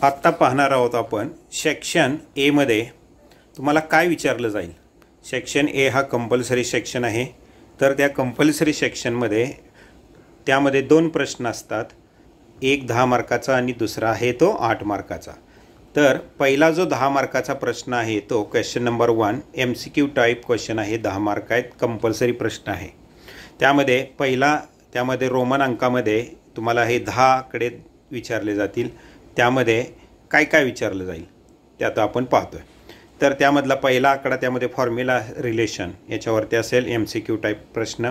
आत्ता पाहणार आहोत आपण सेक्शन ए मध्ये तुम्हाला काय विचारलं जाईल। सेक्शन ए हा कंपल्सरी सेक्शन आहे। तर त्या कंपल्सरी सेक्शनमध्ये त्यामध्ये दोन प्रश्न असतात, एक 10 मार्काचा आणि दुसरा आहे तो 8 मार्काचा। तर पहिला जो 10 मार्काचा प्रश्न आहे तो question number 1 MCQ type question आहे, 10 मार्क आहेत, कंपल्सरी प्रश्न आहे। त्यामध्ये पहिला त्यामध्ये रोमन अंकामध्ये तुम्हाला हे 10 कडे विचारले जातील। त्यामध्ये काय काय विचारलं जाईल ते आता आपण पाहतोय। तर त्यामधला पहिला आकडा त्यामध्ये फॉर्म्युला रिलेशन याच्यावरती असेल, MCQ टाइप प्रश्न।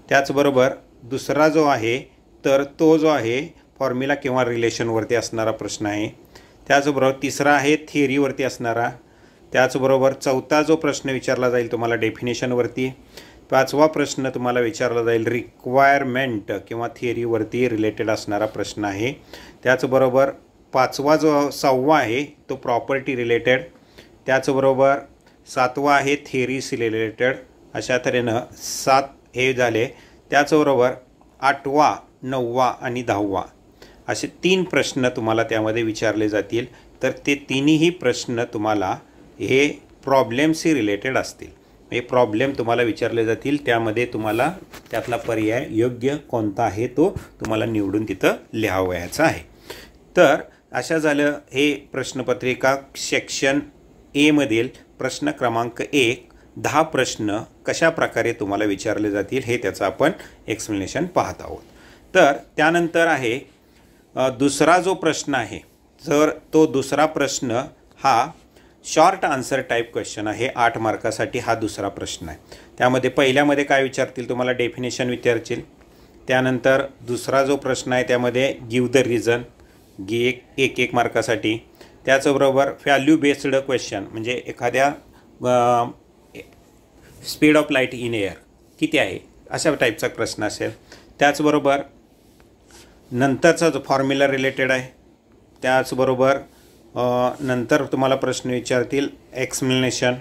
त्याचबरोबर दुसरा जो आहे तर तो जो आहे फॉर्म्युला किंवा रिलेशनवरती असणारा प्रश्न आहे। त्याचबरोबर तिसरा आहे थिअरीवरती असणारा। त्याचबरोबर चौथा जो प्रश्न विचारला जाईल तुम्हाला डेफिनेशनवरती। पाचवा प्रश्न तुम्हाला विचारला जाईल रिक्वायरमेंट किंवा थिअरीवरती रिलेटेड असणारा प्रश्न आहे। त्याचबरोबर पाचवा जो 6वा आहे तो प्रॉपर्टी रिलेटेड। त्याचबरोबर 7वा आहे थिअरीज रिलेटेड। अशा तऱ्हेनं 7 हे झाले। त्याचबरोबर 8वा 9वा आणि 10वा असे 3 प्रश्न तुम्हाला त्यामध्ये विचारले जातील। तर ते तिन्ही प्रश्न तुम्हाला हे प्रॉब्लेमशी रिलेटेड असतील। हे प्रॉब्लेम तुम्हाला विचारले जातील, त्यामध्ये तुम्हाला त्यातला पर्याय योग्य कोणता आहे तो तुम्हाला निवडून तिथं लिहावयाचा आहे। तर अशा झालं हे प्रश्नपत्रिका सेक्शन ए मधील प्रश्न क्रमांक 1 10 प्रश्न कशा प्रकारे तुम्हाला विचारले जातील हे त्याचं आपण एक्सप्लेनेशन पाहत आहोत। तर त्यानंतर आहे दुसरा जो प्रश्न आहे, तर तो दुसरा प्रश्न हा शॉर्ट आन्सर टाइप क्वेश्चन आहे, 8 मार्कासाठी हा दुसरा प्रश्न आहे। त्यामध्ये पहिल्यामध्ये काय विचारतील तुम्हाला डेफिनेशन विचारतील। त्यानंतर दुसरा जो प्रश्न आहे त्यामध्ये गिव द रिझन एक मार्कासाठी। त्याचबरोबर व्हॅल्यू बेस्ड क्वेश्चन म्हणजे एखाद्या speed of light in air किती आहे अशा टाईपचा प्रश्न असेल। त्याचबरोबर नंतरचा जो फॉर्म्युला रिलेटेड आहे। त्याचबरोबर नंतर तुम्हाला प्रश्न विचारतील एक्सप्लेनेशन।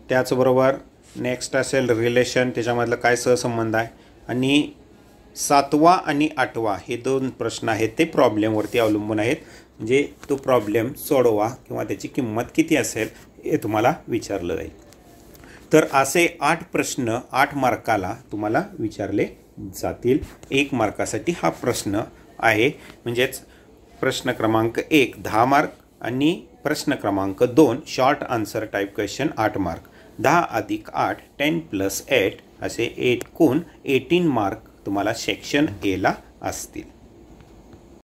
त्याचबरोबर नेक्स्ट असेल रिलेशन, त्याच्यामधलं काय सहसंबंध आहे। आणि 7वा आणि 8वा हे 2 प्रश्न आहेत ते प्रॉब्लेमवरती अवलंबून आहेत, म्हणजे तो प्रॉब्लेम सोडवा किंवा त्याची किंमत किती असेल हे तुम्हाला विचारलं जाईल। तर असे 8 प्रश्न 8 मार्काला तुम्हाला विचारले जातील। 1 मार्कासाठी हा प्रश्न आहे, म्हणजेच प्रश्न क्रमांक 1 10 मार्क आणि प्रश्न क्रमांक 2 short answer type question 8 mark. 10 + 8 10 + 8 असे एकूण 18 मार्क तुम्हाला सेक्शन ए ला असतील।